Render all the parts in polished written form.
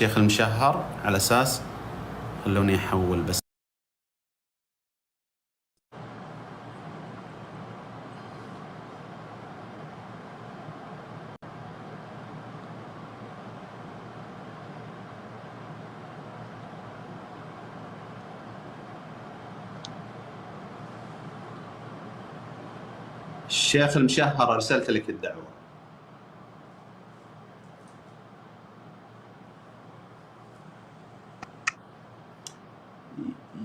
الشيخ المشهر على أساس خلوني أحول بس. الشيخ المشهر أرسلت لك الدعوة.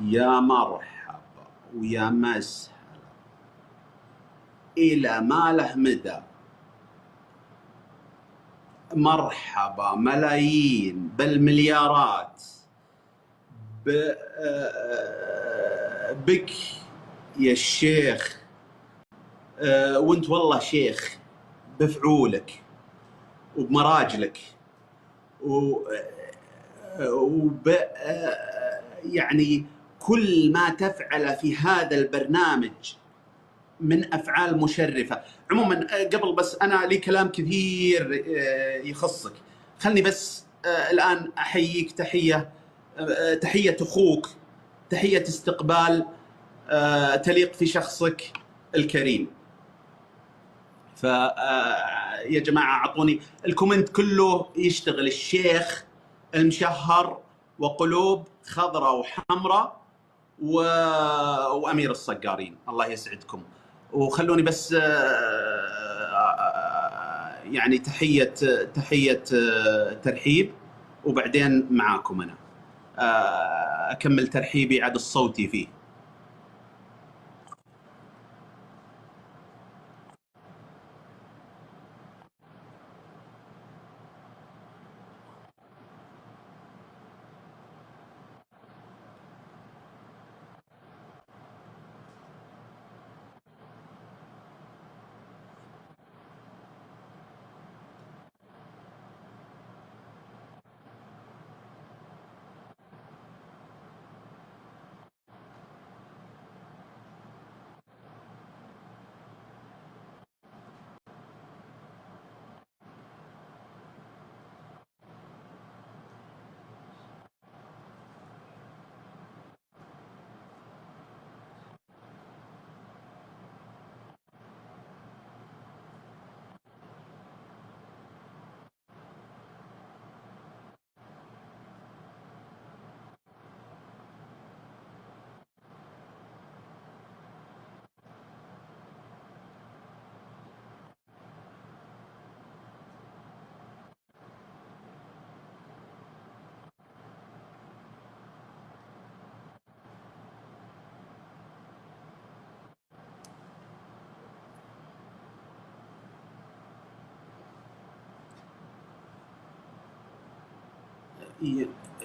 يا مرحبا ويا مسهلا إلى ما له مدى. مرحبا ملايين بالمليارات بك يا الشيخ. وانت والله شيخ بفعولك وبمراجلك يعني كل ما تفعله في هذا البرنامج من أفعال مشرفة. عموما قبل بس أنا لي كلام كثير يخصك، خلني بس الآن أحييك تحية أخوك، تحية استقبال تليق في شخصك الكريم. يا جماعة أعطوني الكومنت كله يشتغل الشيخ المشهر وقلوب خضراء وحمراء وأمير الصقارين، الله يسعدكم. وخلوني بس يعني تحية ترحيب، وبعدين معاكم أنا أكمل ترحيبي عاد الصوتي فيه.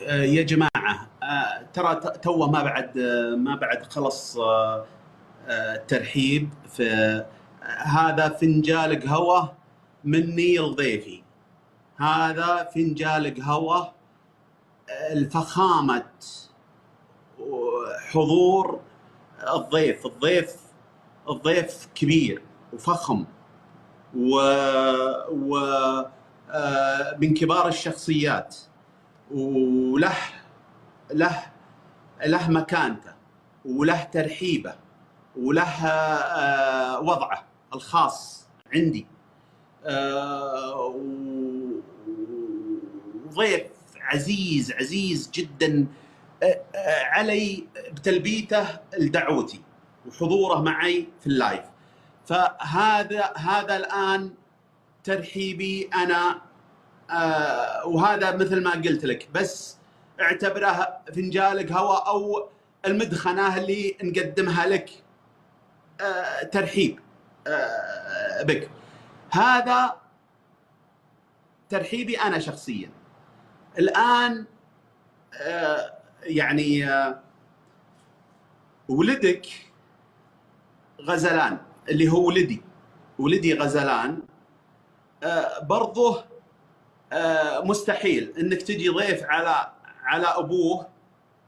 يا جماعة ترى توه ما بعد خلص الترحيب. في هذا فنجال قهوة مني لضيفي، هذا فنجال قهوة الفخامة حضور الضيف كبير وفخم من كبار الشخصيات، وله مكانته وله ترحيبه وله وضعه الخاص عندي. ضيف عزيز جدا علي بتلبيته لدعوتي وحضوره معي في اللايف. فهذا الآن ترحيبي أنا، وهذا مثل ما قلت لك بس اعتبره فنجال قهوة أو المدخنة اللي نقدمها لك ترحيب بك. هذا ترحيبي أنا شخصيا. الآن يعني ولدك غزلان اللي هو ولدي غزلان برضه مستحيل انك تجي ضيف على ابوه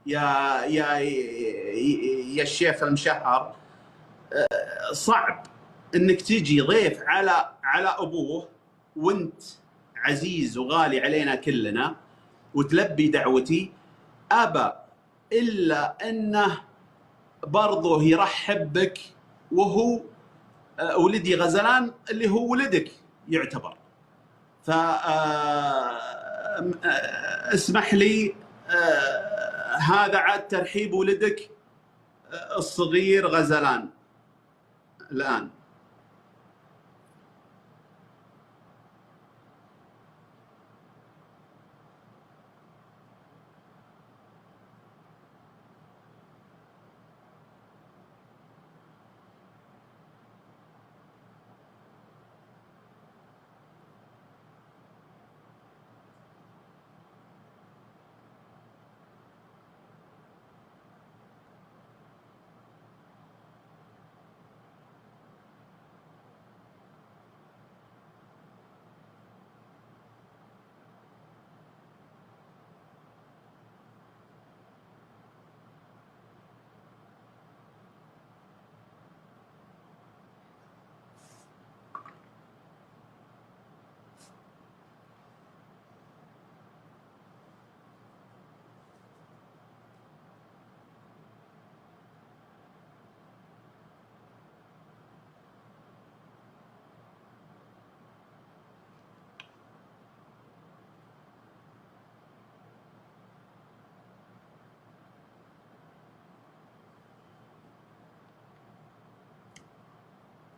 يا الشيخ المشهر. صعب انك تجي ضيف على ابوه وانت عزيز وغالي علينا كلنا، وتلبي دعوتي، أبى إلا أنه برضو يرحب بك وهو ولدي غزلان اللي هو ولدك يعتبر. ف اسمح لي، هذا عاد ترحيب ولدك الصغير غزلان الآن.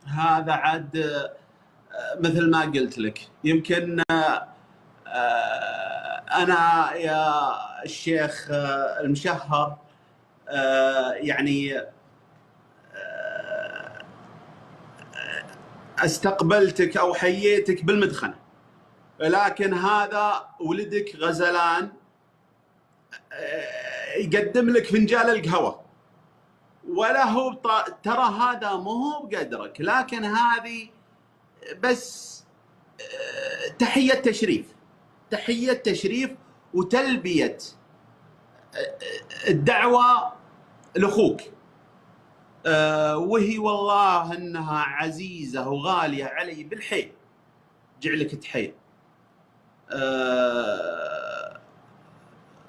هذا عاد مثل ما قلت لك، يمكن أنا يا الشيخ المشهر يعني استقبلتك أو حييتك بالمدخنة، لكن هذا ولدك غزلان يقدم لك فنجان القهوة، ولا هو ترى هذا مو هو بقدرك، لكن هذه بس تحية تشريف، تحية تشريف وتلبية الدعوة لأخوك، وهي والله أنها عزيزة وغالية علي بالحيل، جعلك تحيل.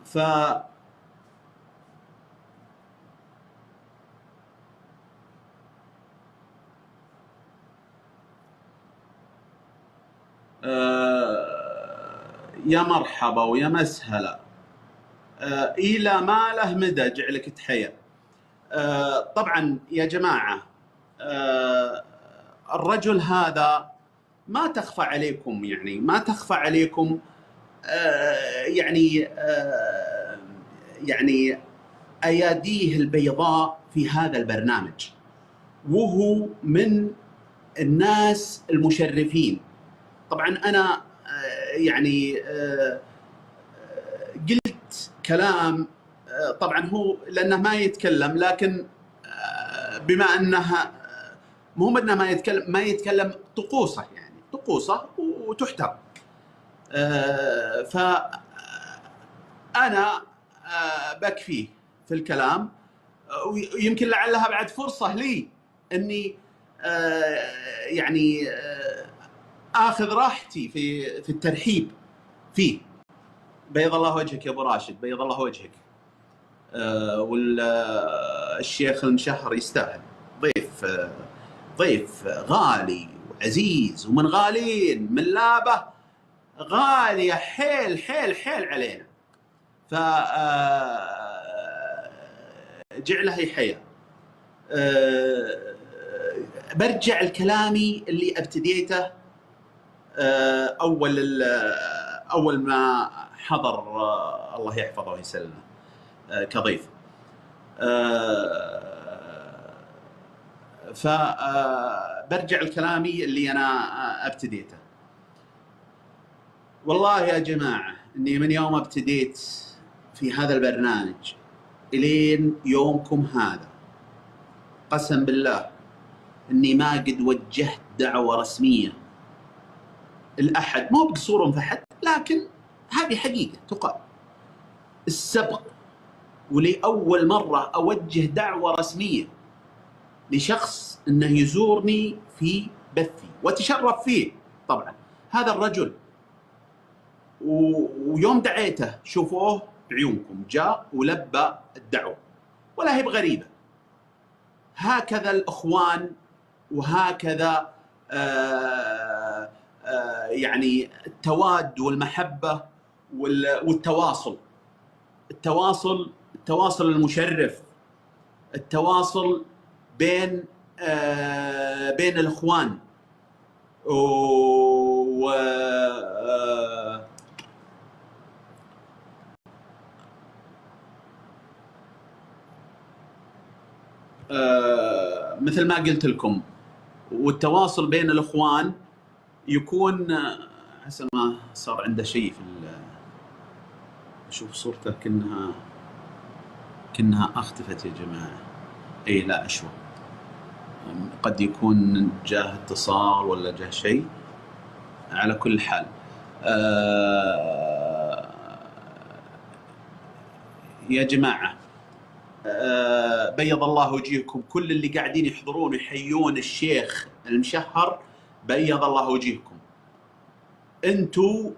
ف يا مرحبا ويا مسهلا، إلى ما له مدى جعلك تحيا. طبعا يا جماعة، الرجل هذا ما تخفى عليكم، يعني ما تخفى عليكم يعني أياديه البيضاء في هذا البرنامج، وهو من الناس المشرفين. طبعا أنا يعني قلت كلام، طبعا هو لأنه ما يتكلم، لكن بما أنه مو أنه ما يتكلم طقوسه، يعني طقوسه وتحترم. فأنا بكفيه في الكلام، ويمكن لعلها بعد فرصة لي أني يعني آخذ راحتي في الترحيب فيه. بيض الله وجهك يا أبو راشد، بيض الله وجهك. والشيخ المشهر يستاهل، ضيف غالي وعزيز، ومن غالين من لابه غالية حيل حيل حيل علينا، ف جعله يحيى. برجع لكلامي اللي ابتديته أول ما حضر، الله يحفظه ويسلمه كضيف. فبرجع لكلامي اللي أنا ابتديته. والله يا جماعة إني من يوم ابتديت في هذا البرنامج إلين يومكم هذا، قسم بالله إني ما قد وجهت دعوة رسمية الأحد، مو بقصور فحد، لكن هذه حقيقة تقال. السبق ولأول مرة أوجه دعوة رسمية لشخص أنه يزورني في بثي وتشرف فيه. طبعا هذا الرجل ويوم دعيته شوفوه بعيونكم جاء ولبى الدعوة ولا هي بغريبة. هكذا الإخوان، وهكذا يعني التواد والمحبة والتواصل، التواصل المشرف، التواصل بين الإخوان مثل ما قلت لكم، والتواصل بين الإخوان يكون حسب ما صار عنده شيء في أشوف صورته كأنها اختفت يا جماعة. اي لا اشوف، قد يكون جاه اتصال ولا جاه شيء. على كل حال يا جماعة بيض الله وجيهكم كل اللي قاعدين يحضرون ويحيون الشيخ المشهر، بيض الله وجيهكم.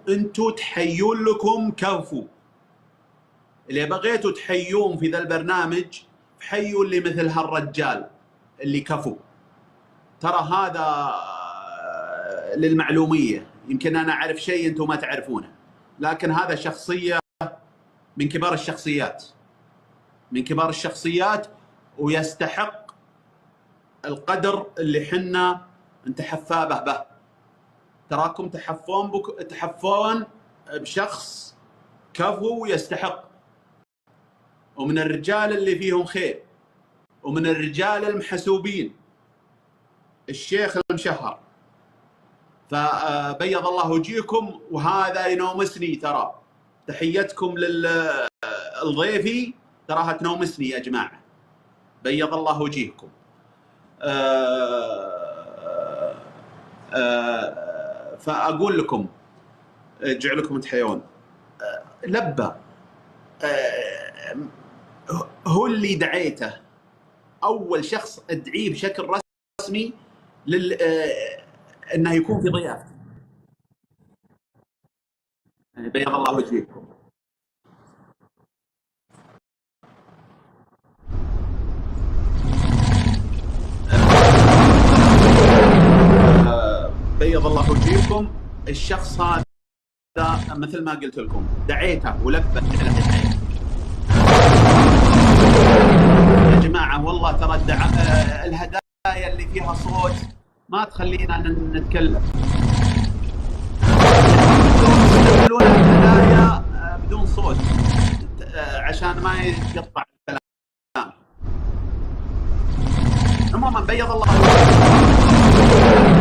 انتو تحيون لكم كفو. اللي بغيتوا تحيون في ذا البرنامج حيوا اللي مثل هالرجال اللي كفو. ترى هذا للمعلومية، يمكن أنا أعرف شيء أنتم ما تعرفونه، لكن هذا شخصية من كبار الشخصيات، من كبار الشخصيات، ويستحق القدر اللي حنا نتحفى به. تراكم تحفون بشخص كفو ويستحق، ومن الرجال اللي فيهم خير، ومن الرجال المحسوبين، الشيخ المشهر. فبيض الله وجيهكم، وهذا ينومسني. ترى تحيتكم للضيفي تراها تنومسني يا جماعة. بيض الله وجيهكم. فأقول لكم جعلكم تحيون. لبى هو اللي دعيته، أول شخص أدعيه بشكل رسمي انه يكون في ضيافتي. بيض الله وجهكم. بيض الله وجهكم. الشخص هذا مثل ما قلت لكم دعيته ولبى يا جماعه. والله ترى الهدايا اللي فيها صوت ما تخلينا نتكلم. تستقبلون الهدايا بدون صوت عشان ما يتقطع الكلام. عموما بيض الله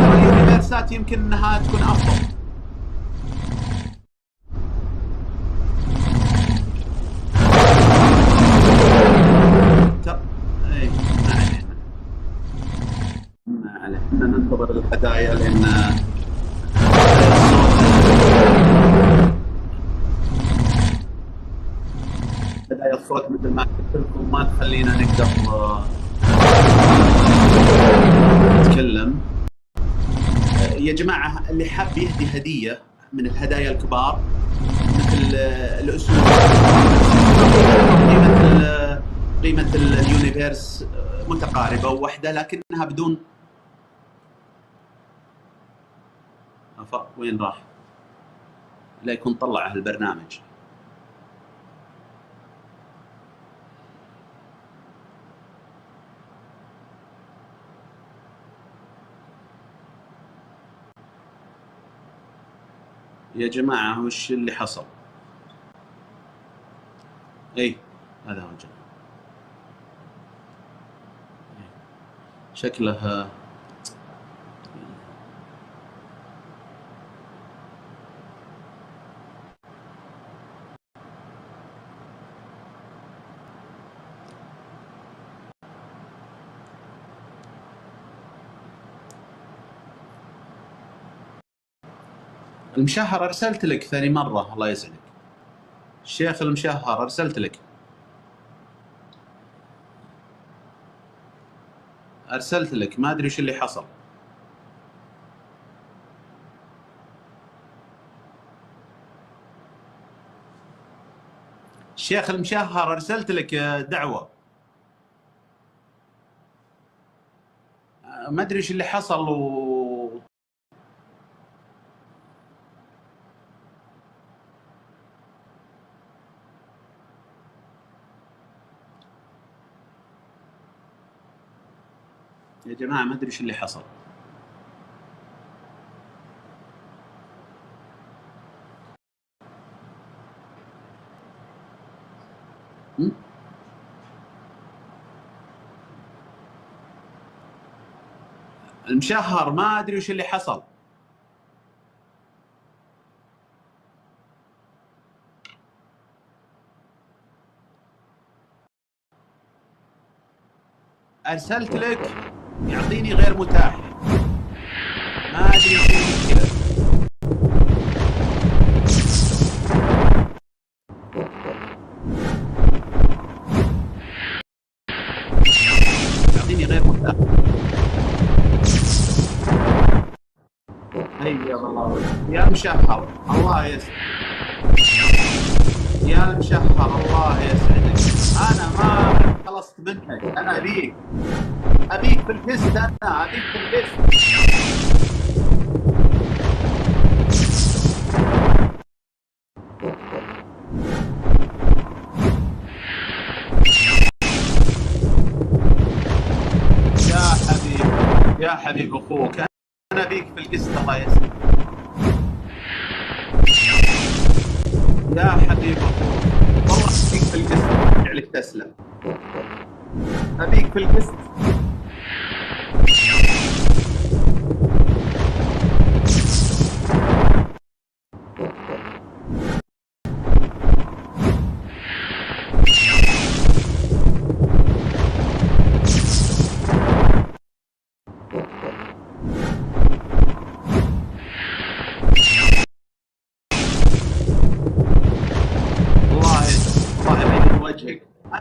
ترى اليونيفرسات يمكن انها تكون افضل. ما عليه، احنا ننتظر الهدايا لان هدايا الصوت مثل ما قلت لكم ما تخلينا نقدر نتكلم. يا جماعة اللي حاب يهدي هدية من الهدايا الكبار مثل الأسود، قيمة اليونيفيرس متقاربة وواحدة لكنها بدون وين راح؟ لا يكون طلعه البرنامج. يا جماعة وش اللي حصل؟ اي هذا هو الجماعة. شكله المشهر ارسلت لك ثاني مرة، الله يسعدك. الشيخ المشهر ارسلت لك، ارسلت لك، ما ادري وش اللي حصل. الشيخ المشهر ارسلت لك دعوه، ما ادري ايش اللي حصل يا جماعه ما ادري ايش اللي حصل. المشهر ما ادري وش اللي حصل. ارسلت لك يعطيني غير متاح، ما ادري وش المشكله. يعطيني غير متاح. حيا الله يا مشهر، الله يسعدك يا المشهر، الله يسعدك. انا ما خلصت منك، انا ابيك في الكست، انا ابيك في الكست. يا حبيب اخوك، انا ابيك في القسط، الله يسعدك يا حبيب اخوك، والله ابيك في القسط، ارجع لك تسلم. ابيك في القسط.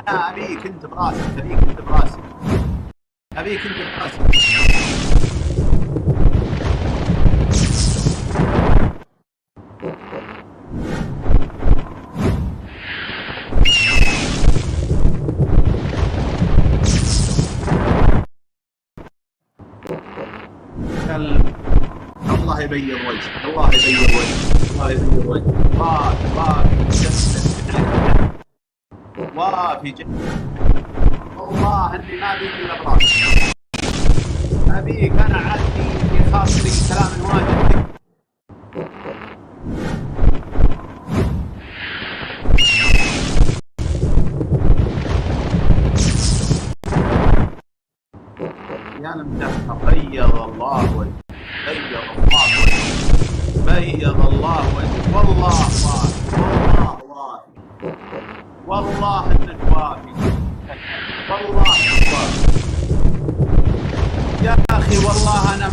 انا ابيك انت براسك، ابيك انت براسك، ابيك انت براسك. الله يبيض وجهك، الله يبيض وجهك، الله يبيض وجهك. وافي والله اني ما ابيك الا براسك، ابيك انا عندي في خاطري كلام واجد. يا المشهر، بيض الله وجهك، بيض الله وجهك، بيض الله وجهك. والله وافي، والله وافي، والله انك وافي، والله انك وافي يا اخي. والله انا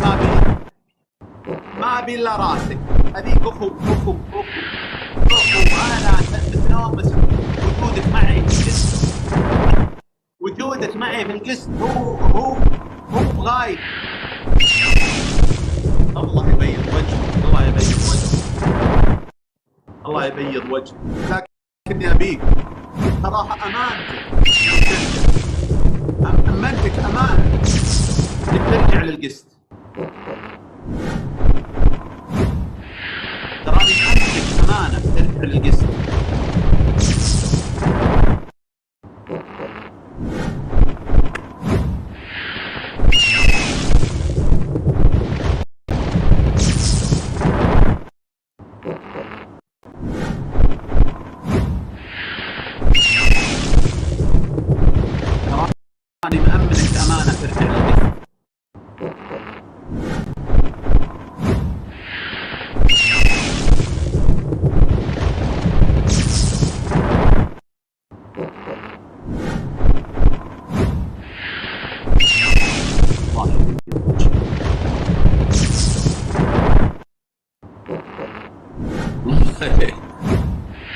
ما ابي الا راسك، ابيك اخو. انا متنومس وجودك معي في القسط، وجودك معي في القسط هو غايب. الله يبيض وجهك، الله يبيض وجهك، الله يبيض وجهك. لكني ابيك صراحه امانتك امان انك ترجع للقسط. تراني امانتك امانه ترجع للقسط. أنا مأمنك أمانة ترجع للقسط.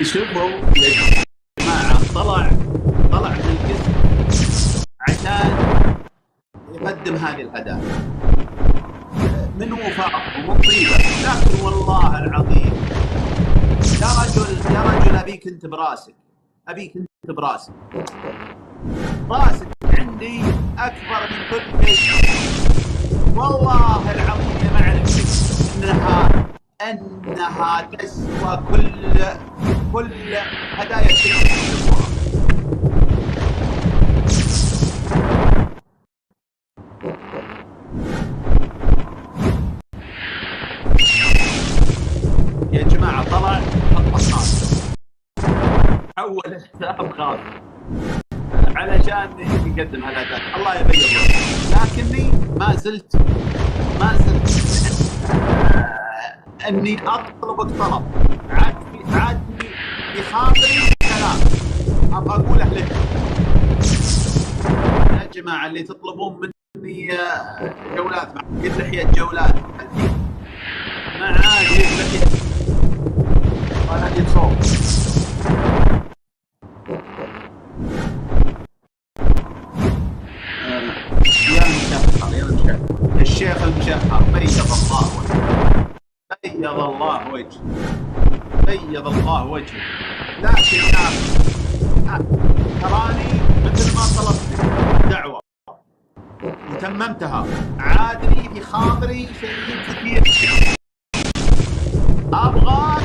شوفوا يا جماعة، طلع من القسط عشان يقدم هذه الهدايا من وفاء ومن طيبة. لكن والله العظيم يا رجل ابيك انت براسك، ابيك انت براسك. راسك عندي اكبر من كل شيء، والله العظيم يا معرفتك انها تسوى كل هدايا التلفزيون. يا جماعه طلع حط خاص، حول حساب خاص علشان نقدم هالاداء. الله يبيض وجهك، لكني ما زلت اني اطلبك طلب عادني في خاطري كلام ابغى اقوله لك. يا جماعه اللي تطلبون مني جولات مع لحيه جولات ما عاد لحيه ولا جيب صوت. الشيخ المشهر بيض الله وجهه، بيض الله وجهه. لكن يا تراني مثل ما طلبت دعوة وتممتها، عادني في خاطري شيء كثير. ابغاك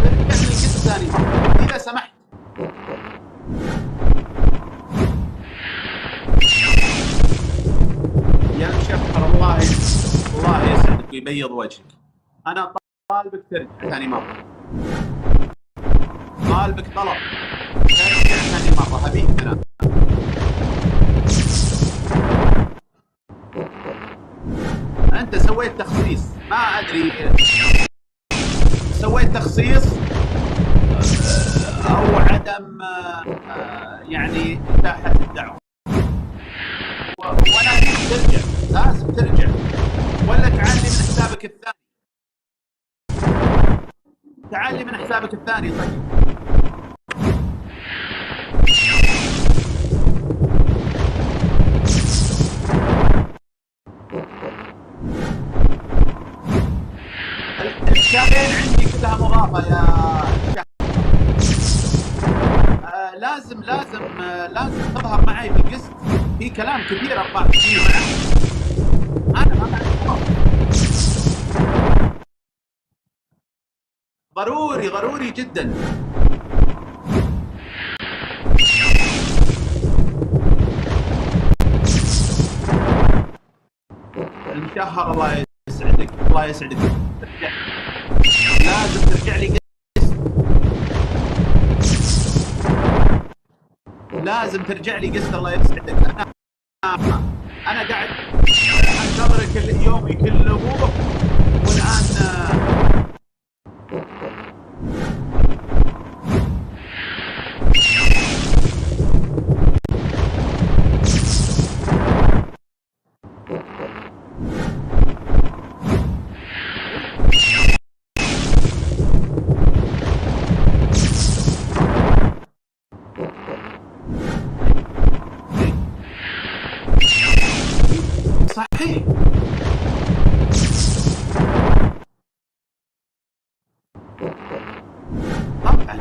ترجع لي قسط ثاني مرة اذا سمحت. يا مشهر الله يسعدك ويبيض وجهك، انا طالبك ترجع ثاني مرة، طالبك طلب ترجع ثاني مرة ابيك انا. انت سويت تخصيص، ما ادري سويت تخصيص او عدم يعني اتاحة الدعوة، وانا ابيك ترجع، لازم ترجع ولا تعال لي من حسابك الثاني. تعال لي من حسابك الثاني. طيب الشغلين عندي كلها مضافة يا شهر. لازم تظهر معي في القسط، في كلام كثير ابغى احكيه معك. انا ما ضروري جدا. المشهر الله يسعدك، الله يسعدك. لازم ترجع لي قسط، لازم ترجع لي قسط. الله يسعدك. انا قاعد انتظرك يومي كله والان صحيح. طبعا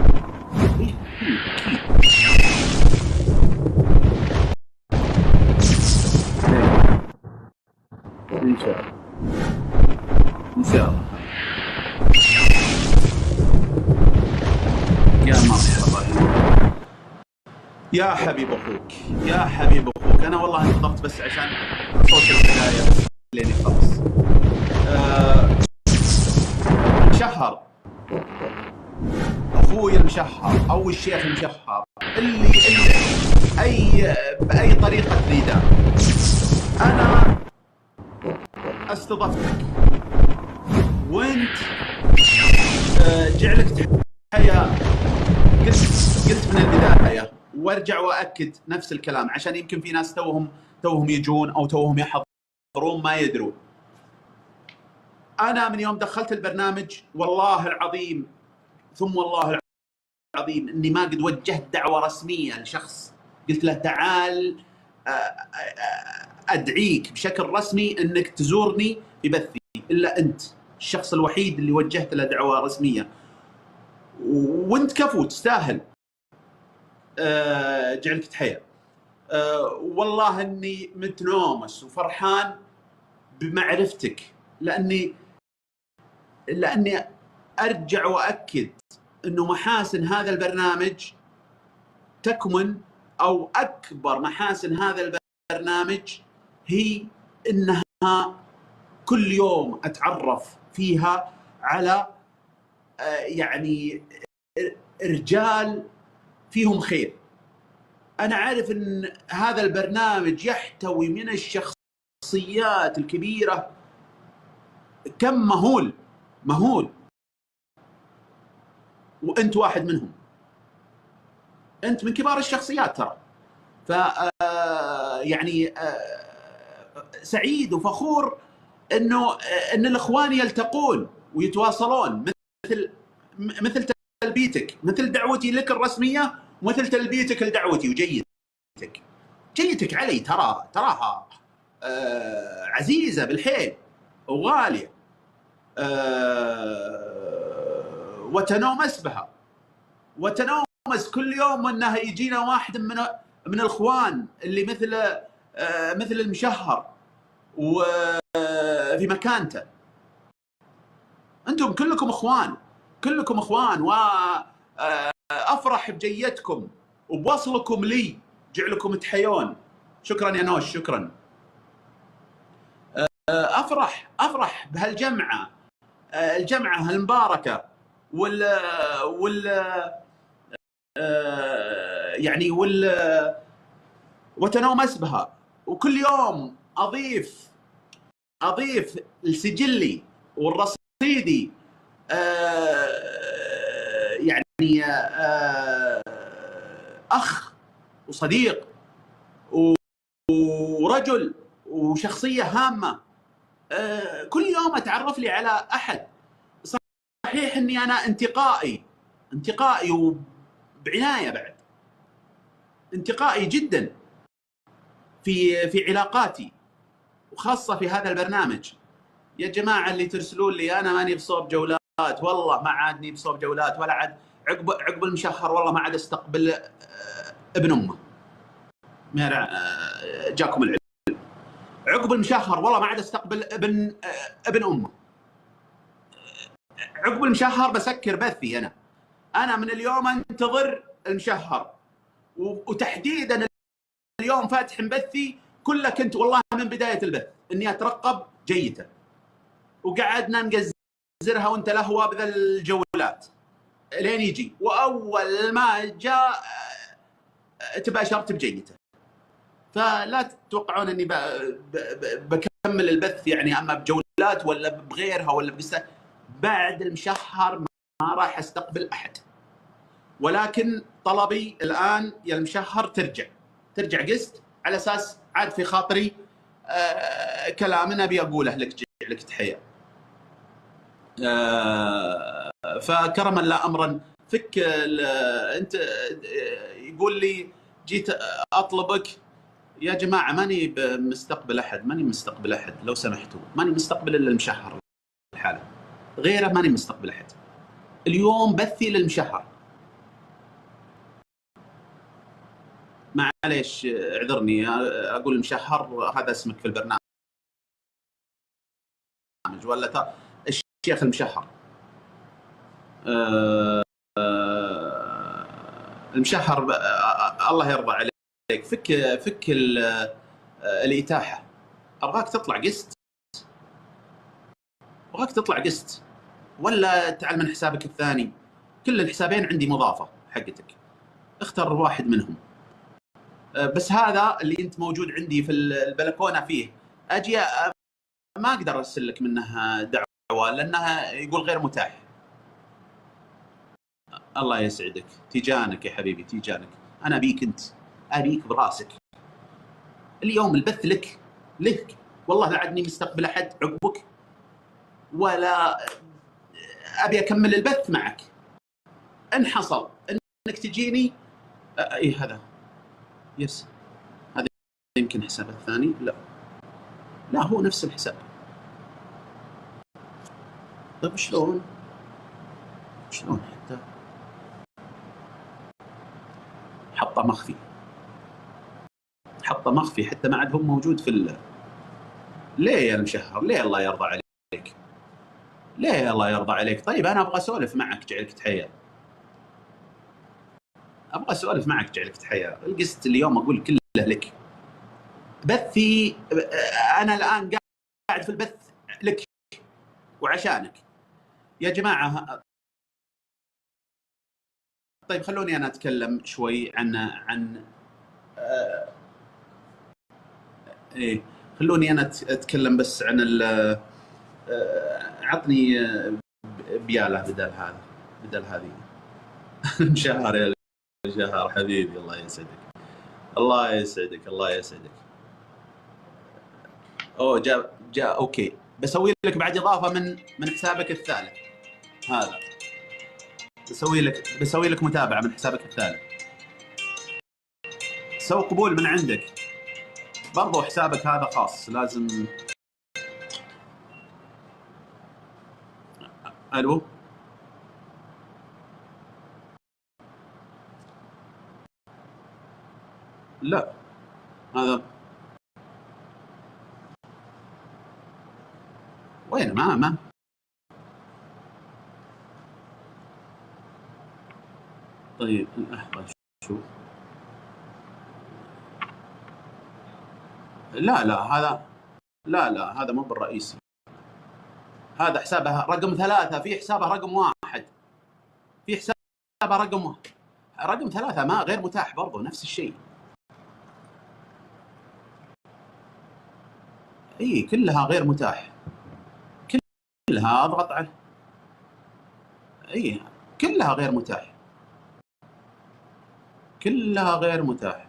ان شاء الله ان شاء الله. يا مرحبا يا حبيب اخوك، يا حبيب اخوك. انا والله انتظرت بس عشان صوت البدايه بس لين يخلص. المشهر اخوي المشهر او الشيخ المشهر اللي باي طريقه تريدها، انا استضفتك وانت جعلك تحيا. قلت من البدايه وارجع واكد نفس الكلام، عشان يمكن في ناس توهم يجون او توهم يحضرون ما يدرون. انا من يوم دخلت البرنامج والله العظيم ثم والله العظيم اني ما قد وجهت دعوه رسميه لشخص قلت له تعال ادعيك بشكل رسمي انك تزورني في بثي، الا انت الشخص الوحيد اللي وجهت له دعوه رسميه، وانت كفو تستاهل. جعلك تحية. والله اني متنومس وفرحان بمعرفتك، لاني ارجع واكد انه محاسن هذا البرنامج تكمن، او اكبر محاسن هذا البرنامج هي انها كل يوم اتعرف فيها على يعني رجال فيهم خير. انا عارف ان هذا البرنامج يحتوي من الشخصيات الكبيرة كم مهول، وانت واحد منهم، انت من كبار الشخصيات ترى. ف يعني سعيد وفخور ان الاخوان يلتقون ويتواصلون، مثل تلبيتك، مثل دعوتي لك الرسميه، ومثل تلبيتك لدعوتي وجيتك علي تراها عزيزه بالحيل وغاليه، وتنومس بها، وتنومس كل يوم انه يجينا واحد من الاخوان اللي مثل المشهر وفي مكانته. انتم كلكم اخوان، وافرح بجيتكم وبوصلكم لي، جعلكم تحيون. شكرا يا نوش، شكرا. افرح بهالجمعه، الجمعه المباركه، يعني وتنومس بها، وكل يوم اضيف لسجلي والرصيدي يعني اخ وصديق ورجل وشخصيه هامه. كل يوم اتعرف لي على احد. صحيح اني انا انتقائي وبعنايه، بعد انتقائي جدا في علاقاتي، وخاصه في هذا البرنامج. يا جماعه اللي ترسلون لي انا ماني بصوب جولات، والله ما عادني بصوب جولات، ولا عاد عقب المشهر والله ما عاد استقبل ابن امه. جاكم العلم، عقب المشهر والله ما عاد استقبل ابن امه. عقب المشهر بسكر بثي. انا من اليوم انتظر المشهر، وتحديدا اليوم فاتح بثي كله كنت والله من بدايه البث اني اترقب جيته، وقعدنا نقزرها وانت لهوى بذا الجولات لين يجي، واول ما جاء تباشرت بجيته. فلا تتوقعون اني بكمل البث يعني اما بجولات ولا بغيرها ولا بقصه. بعد المشهر ما راح استقبل احد، ولكن طلبي الان يا المشهر ترجع قست، على اساس عاد في خاطري كلام ابي اقوله لك، جعلك تحيه. فكرما لا امرا فك. انت يقول لي جيت اطلبك. يا جماعه ماني مستقبل احد، لو سمحتوا ماني مستقبل الا المشهر الحالة، غيره ماني مستقبل احد. اليوم بثي للمشهر. معليش اعذرني، اقول المشهر هذا اسمك في البرنامج، ولا الشيخ المشهر. المشهر الله يرضى عليك، فك الإتاحة. ابغاك تطلع قست، ولا تعال من حسابك الثاني. كل الحسابين عندي مضافة حقتك، اختر واحد منهم. بس هذا اللي انت موجود عندي في البلكونة فيه، اجي ما اقدر ارسل لك منه دعوة لانها يقول غير متاح. الله يسعدك، تيجانك يا حبيبي، تيجانك. انا ابيك براسك. اليوم البث لك والله لا عدني مستقبل احد عقبك، ولا ابي اكمل البث معك. ان حصل انك تجيني اي هذا يس، هذا يمكن حساب الثاني. لا هو نفس الحساب. طيب شلون حتى حطه مخفي، حطه مخفي حتى ما عاد هو موجود في ليه يا المشهر؟ ليه الله يرضى عليك؟ ليه الله يرضى عليك؟ طيب انا ابغى اسولف معك، جعلك تحيه. ابغى اسولف معك، جعلك تحيه. القست اليوم اقول كله لك. بثي انا الان قاعد في البث لك وعشانك يا جماعه. طيب خلوني انا اتكلم شوي عن ايه، خلوني انا اتكلم بس عن عطني بياله بدل هذه. مشهر يا مشهر حبيبي، الله يسعدك، الله يسعدك، الله يسعدك. اوه جاء اوكي. بسوي لك بعد اضافه من حسابك الثالث هذا. بسوي لك متابعه من حسابك الثالث. سوي قبول من عندك برضو، حسابك هذا خاص لازم. الو لا هذا وين؟ ما طيب لحظه شوف. لا هذا، لا هذا مو بالرئيسي. هذا حسابه رقم 3، في حسابه رقم 1، في حسابه رقم 3 ما غير متاح برضو نفس الشيء. اي كلها غير متاح، كلها اضغط على اي كلها غير متاح، كلها غير متاح.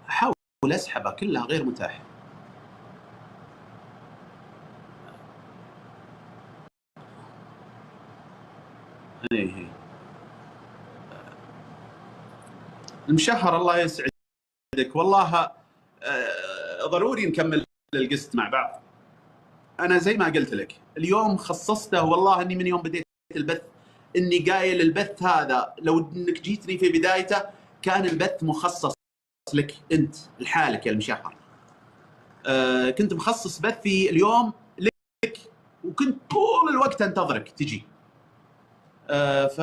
احاول اسحبها كلها غير متاح. اي المشهر الله يسعدك والله. ضروري نكمل القسط مع بعض. انا زي ما قلت لك اليوم خصصته، والله اني من يوم بديت البث اني قايل البث هذا لو انك جيتني في بدايته كان البث مخصص لك انت لحالك يا المشهر. كنت مخصص بثي اليوم لك، وكنت طول الوقت انتظرك تجي. ف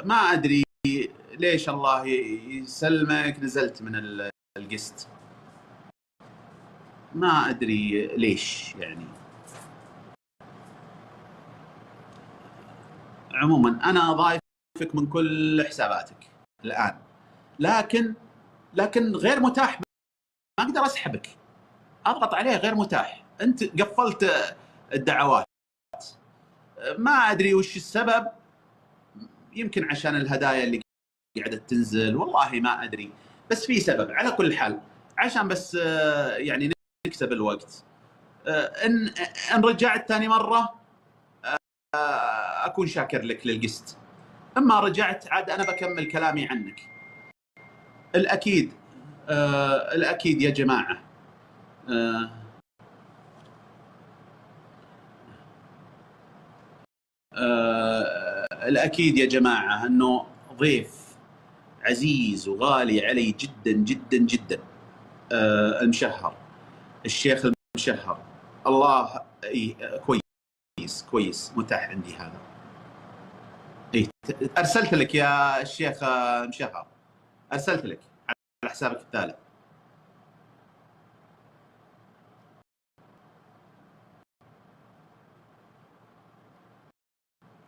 ما ادري ليش الله يسلمك نزلت من القسط، ما ادري ليش يعني. عموما انا ضايفك من كل حساباتك الان، لكن غير متاح، ما اقدر اسحبك. اضغط عليه غير متاح، انت قفلت الدعوات. ما ادري وش السبب، يمكن عشان الهدايا اللي قاعده تنزل، والله ما ادري، بس في سبب. على كل حال عشان بس يعني نكسب الوقت، ان رجعت ثاني مره اكون شاكر لك للقسط. اما رجعت عاد انا بكمل كلامي عنك. الاكيد الاكيد يا جماعه. الاكيد يا جماعه انه ضيف عزيز وغالي علي جدا جدا جدا، المشهر، الشيخ المشهر. الله كويس متاح عندي هذا. ارسلت لك يا الشيخ مشهر، ارسلت لك على حسابك الثالث.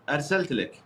ارسلت لك